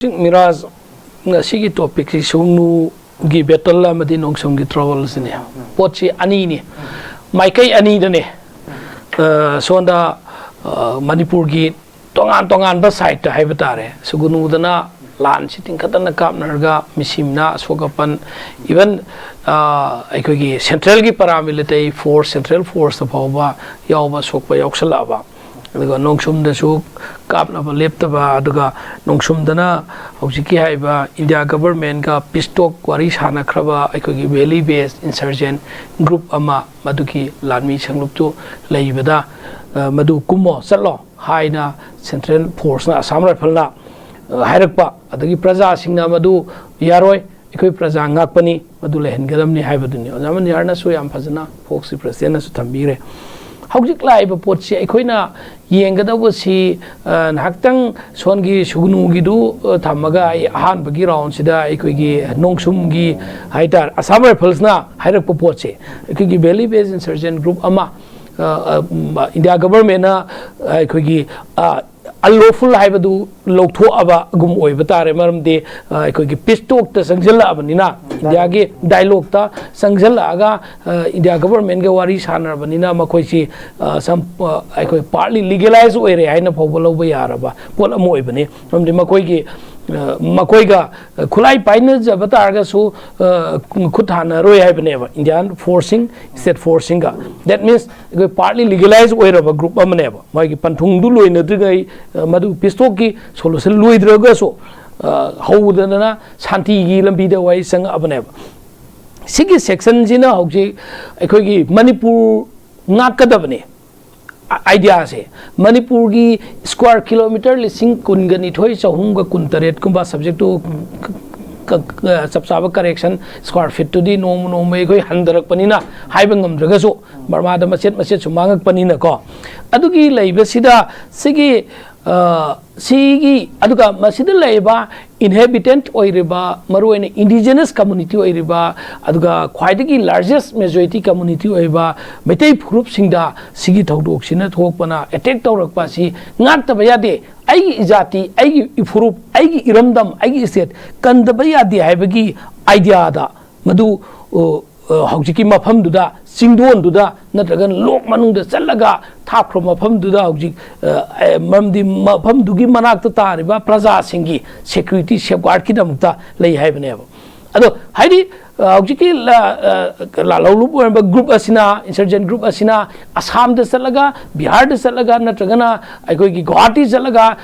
Miraj ngasi ki topic si sunu gi battle la madi nong song gi trouble sine pochi ani ni mai kai ani da ne sonda manipur gi tongan ba side ta haiba tare sugunu dana lan siting khatana kapnarga misimna sogapan even aikoi gi central gi paramilitary force central force phawba yawba sokpa yaksala ba aduga nongsum da su kapna ba lepta ba aduga nongsum dana hojiki haiba India government ga pistok wari sana khraba aikoi valley based insurgent group ama maduki lanmi sanglup tu leibada madu kumo satlo haina central force na assam rifle na hairakpa adagi praja singna madu yaroi aikoi praja ngakpani madu lehengadamni haibaduni ojaman yarna su yam phajana foxi president na su thambire hojik laiba potsi aikoina yengadaba si naktang songi sugunu gidu thamaga ahan bagi round sida aikoigi nongsum gi haitar assam rifles na hairak potse aikoigi valley based insurgent group ama India government na aikoigi unlawful haibadu lawtho aba gum oi batare maramde aikoigi pistok ta sangjala abanina India ge dialogue ta sangjala aga India government ge wari sanar banina makoi si some aikoi partly legalize oire haina phobolo ba yaraba pol amoi bani maramde makoi ge makoi ga khulai paina jabata ga su khuthana roi hai bane Indian forcing state forcing ga that means partly legalize oire ba group amane ba mai gi panthung du loina drigai madu pistok ki solution loidraga so howdana shanti gi lambi da wai sang abane sigi section jina hauji aikoi gi manipur ngakadabane idea se manipur gi square kilometer lising kungani thoi chahumga kuntaret kumba subject to sabsaba correction square feet to di no me goi handarak panina haibangam dragaso barma da machet sumangak panina ko adugi leiba sida sigi sigi aduga masida leiba inhabitant oiriba maruene indigenous community oiriba aduga khwaidagi largest majority community oiba metai group singda sigi thodok sina thokpana attack tawrakpa si ngakta bayade aigi ijati aigi ifurup aigi iramdam aigi state kanda bayade haibagi idea da madu hojiki mafam duda singdon duda natragan lok manungda challaga thapro mafam duda hojik mamdi mafam dugi manak ta tariba praja singi security safeguard ki damukta lei haibane ado haidi hojiki la lolup group asina insurgent group asina assam da challaga bihar da challaga natragana aikoi gi guwahati challaga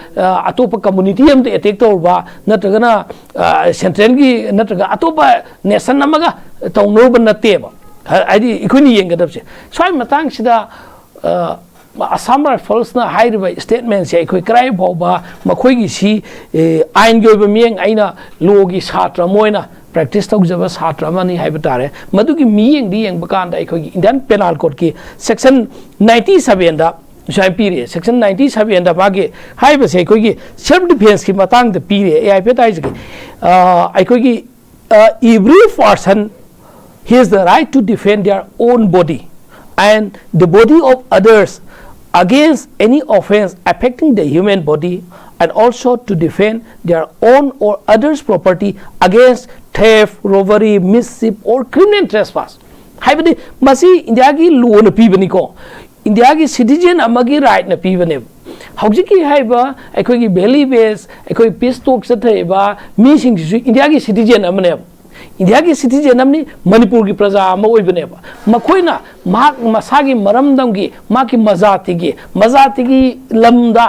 atopa community am te attack tawba natragana central gi natraga atopa nation namaga tawnoba nateba adi ikuni yengadabse swai matang sida Assam Rifles na hairiba statement se ikoi krai bawba makoi gi si ain gi oiba mieng aina logi satra moina practice tawjaba satra mani haibatare madugi miyeng di yeng bakanda ikoi Indian penal code ki section 97 da swai period section 97 da bage haiba se ikoi gi self defense ki matang da period ai petai ji ikoi gi every person has the right to defend their own body and the body of others against any offense affecting the human body and also to defend their own or others property against theft, robbery, mischief or criminal trespass. Haibadi masi India gi law na pibani ko India gi citizen amagi right na pibane hojiki haiba aikoi gi valley base aikoi pistok sathaiba mi sing India gi citizen amane India ki citizen amni Manipur ki praja ama oibane ba makoina mak masagi maramdam gi maki mazati gi lamda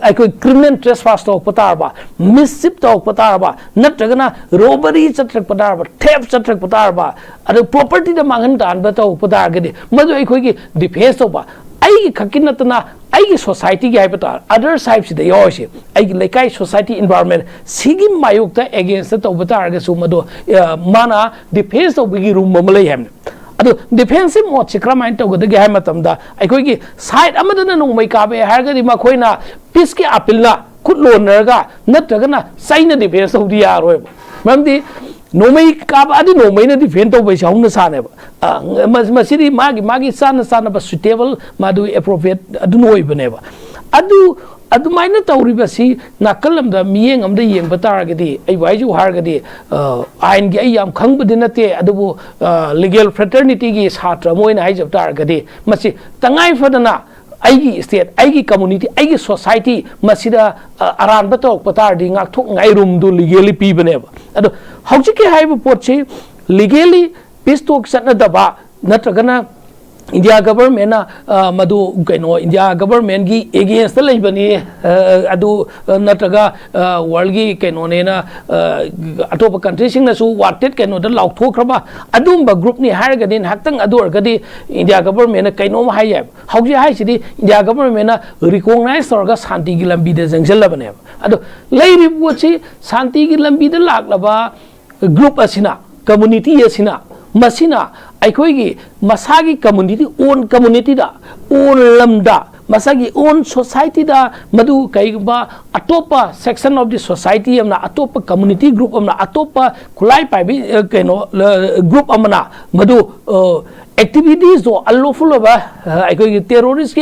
aikoi criminal trespass to patarba mischief to patarba natragana robbery chatrak patarba theft chatrak patarba adu property da mangan tan ba to patargadi madu aikoi gi defense to ba ai khakinatna ai society gi haibata other sides the yoshi ai lekai society environment sigi mayukta against to batarga sumado mana defense to bigi room mamlai ham adu defensive mode sikramine to gode gi haimatamda aikoi gi side amadana no mai ka be hargadi makoina peace ki apilna khutlonerga natragana saina defense to dia roi mamdi nomai kab adi nomai na defend to bai saung sa ne ba masiri magi sana ba suitable madu appropriate adu noi bane ba adu अदुमाइना तौरिबसी नाकलमदा मियेंग अमदा येंग बतारगदी आई वाइजु हारगदी आइन गी आई याम खंगबदि नते अदुबु लीगल फ्रेटर्निटी गी छात्र Moina हाइजब तारगदी Masih तंगाई Fadna आईगी state आईगी community आईगी society मसीदा Aran बतौक पतारदी ngaktho ngai room du legally pibane ado hauji ke haiba potchi legally pistok satna daba natragana India government na madu kaino India government gi against the bani adu natraga world gi kaino ne na atopa country sing na su wanted kaino da lauk thokraba adum ba group ni har gadin haktang adu gadi India government na kaino ma hai hauji hai sidi India government na recognize torga shanti gi lambi de jangel la bane adu lai ri pochi shanti gi lambi de lak laba group asina community asina masina aikoigi masagi community da own lamda masagi own society da madu kaiba atopa section of the society amna atopa community group amna atopa kulai pai kaino group amna madu activities do unlawful ba aikoigi terrorist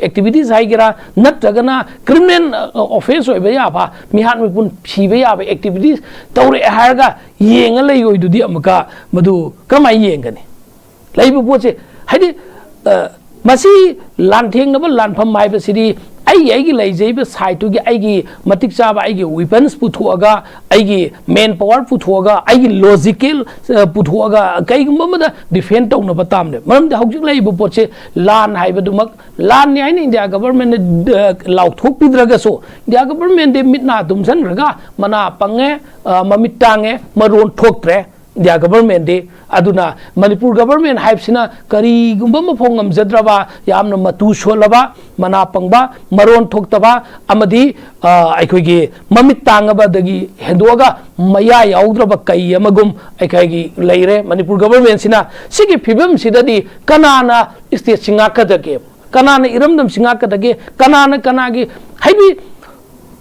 activities haigira natragana criminal offense oiba ya ba mihan mi pun phiba ya ba activities tawre harga yenga lei oidudi amaka madu kamai yengani laibu poche haidi masi lantheng na ba lanpham mai ba sidi ai gi laijai ba side to gi ai gi matik cha ba ai gi weapons puthuaga ai gi man power puthuaga ai gi logical puthuaga kai gi mama defend tong na batam ne maram da hojik laibu poche lan hai ba dumak lan ni ai ni India government lauk thok pidraga so India government de mitna tumsan raga mana pange mamittange maron thoktre India government de aduna Manipur government haipsina kari gumba mafongam jadraba yamna matu sholaba mana pangba maron thoktaba amadi aikoigi mamit tangaba dagi hendoga maya yaudraba kai amagum aikoigi leire Manipur government sina sigi phibam sidadi kanana state singa kadage kanana iramdam singa kadage kanana kanagi haibi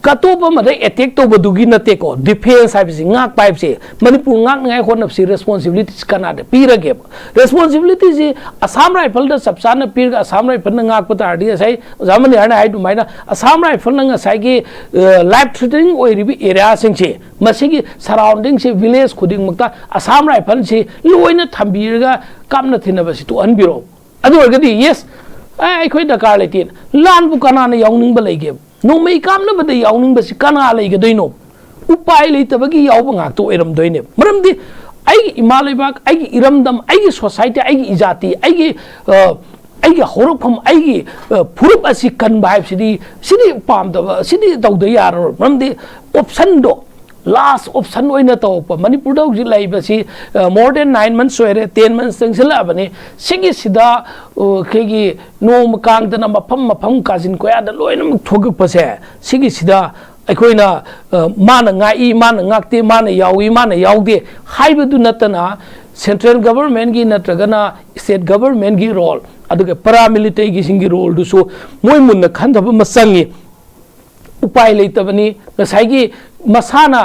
katopa mada attack to badugi nate ko defense haibsi ngak pipe se Manipur ngak ngai khon si responsibilities kanada pirage responsibility ji Assam rifle da sabsana pir Assam rifle ngak pata adi sai zamani hana hai dumaina Assam rifle nga sai gi life threatening oi ribi area sing che masigi surrounding se village khuding mukta Assam rifle se loina thambirga kamna thina basi to anbiro adu orgadi yes ai khoi dakar letin lan bu kanana yawning ba leige no mai kam na bada yawning basi kana lai ga doino upai lai tabagi yaw ngak to eram doine maramdi ai imalai bak ai iramdam ai society ai ijati ai horopham ai purup asi kan ba sidi pam da sidi tawda yar maramdi option do last option oina tawpa Manipur da ji lai basi more than 9 months oire 10 months tangila bani sigi sida khegi no makang da mafam kazin ko ya da loina thog pase sigi sida aikoina mana ngai mana ngakte mana yawi mana yawde haibu natana central government gi natragana state government gi role aduga paramilitary gi singi role du so moi munna khandaba masangi upai leitabani ngasai masana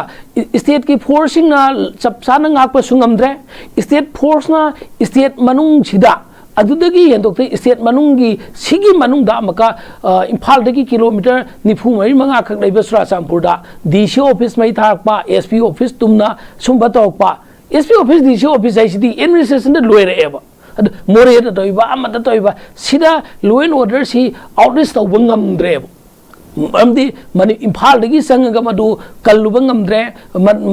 state ki forcing na chapsana ngak pa sungamdre state force na state manung chida adudagi yendokte state manungi sigi manung da maka imphal dagi kilometer nifu mai manga khak leiba Surachampur da DC office mai thakpa SP office tumna sumba tokpa SP office DC office ai sidi administration da loire eba more da toiba amada toiba sida law and order si outreach to bangamdre amdi mani imphal dagi sangaga madu kallubangamdre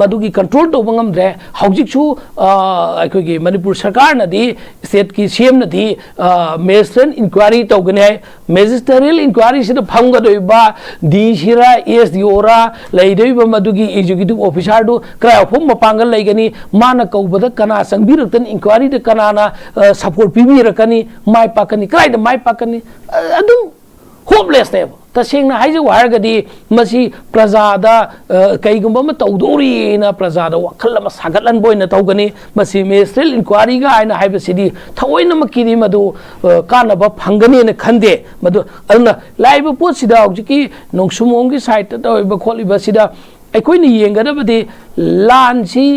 madugi control to bangamdre haujik chu aikogi Manipur sarkar na di state ki CM na di magistrate inquiry to gane magisterial inquiry sida phanga doiba DC ra SDO ra leidoiba madugi executive officer do kra phom mapangal leigani mana kaubada kana sangbiratan inquiry de kana na support pibi rakani mai pakani krai da mai pakani adum hopeless ne tasengna haije wargadi masi prajada kaigumba ma tawdori na prajada wakhal ma sagatlan boina tawgani masi ministerial inquiry ga aina haiba sidi thaoina makini madu kana ba phangani na khande madu aduna laiba pot sida hojiki nongsumong gi site ta ba kholi ba sida aikoi ni yenga da badi lan si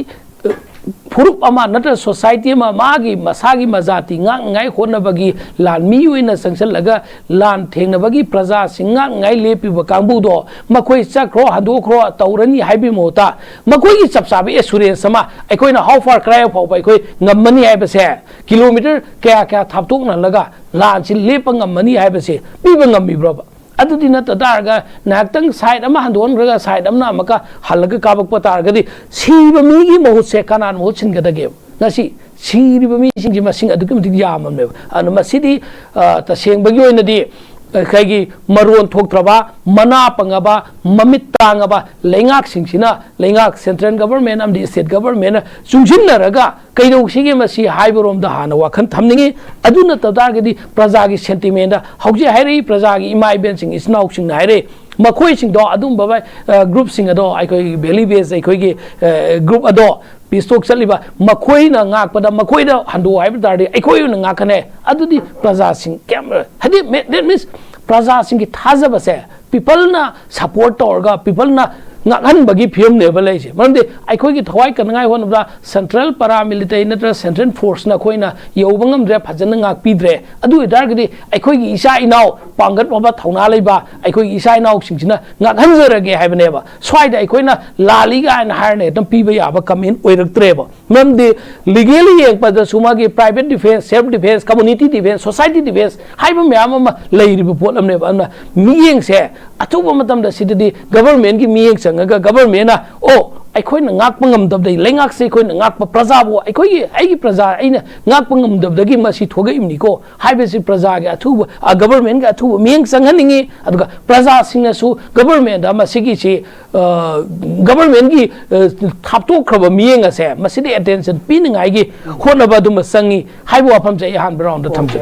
फुरुप अमा नत्र society मा मागी मसागी मजाती ngai honabagi lan mi uina sangsalga lan thengnabagi praja singa ngai lepiba kangbu do makoi chakro hadu khro taurani haibi mota makoi gi chapsabi esure sama aikoina how far cry phau bai koi ngammani haibase kilometer kya thaptuk na laga lan sin lepa ngammani haibase piba ngammi bro adudi na tadarga naktang side ama handon raga side amna maka halaga kabak patargadi siba mi gi mohut se kanan mohut sin gadage ngasi siriba mi sing ji masing adu kim yamam ne anu masidi ta seng bagi oina di kai maron thok traba mana pangaba mamit tangaba lengak singsina lengak central government am di state government sungsin naraga kaidok sigi masi haiborom da hana wakhan thamningi aduna tadargadi praja gi sentiment da hauji hairi praja gi imai ben sing isnau sing haire makoi sing do adum baba group sing ado aikoi belly base aikoi gi group ado pistok chaliba makoi na ngak pada makoi da handu haiba dardi aikoi na ngakane adudi praja sing camera hadi that means praja sing gi thajaba se people na support torga people na ngakhan bagi film ne balai se mande aikoi gi thawai kan ngai hon bra central paramilitary natra central force na khoina yobangam dre phajana ngak pidre adu dar gi aikoi gi isa inau pangat baba thauna leiba aikoi gi isa inau singsina ngakhan jerage haibane ba swai da aikoi na lali ga an har ne tam piba ya ba comment oirak tre ba mande legally yeng pa da suma gi private defense self defense community defense society defense haiba myam ma leiri bu polam ne ba na miyeng se atuba matam da sididi government gi miyeng nga government na oh aikoi na ngak pangam dab dai lengak se koi na ngak pa praja bo aikoi gi ai praja aina ngak pangam dab dagi masi thoga imni ko haibe si praja ga thu government ga thu miyeng sanghaningi aduga praja singna su government da masigi si government gi thapto khaba miyeng ase masidi attention piningai gi khonaba dum sangi haibo apam je han brown da thamje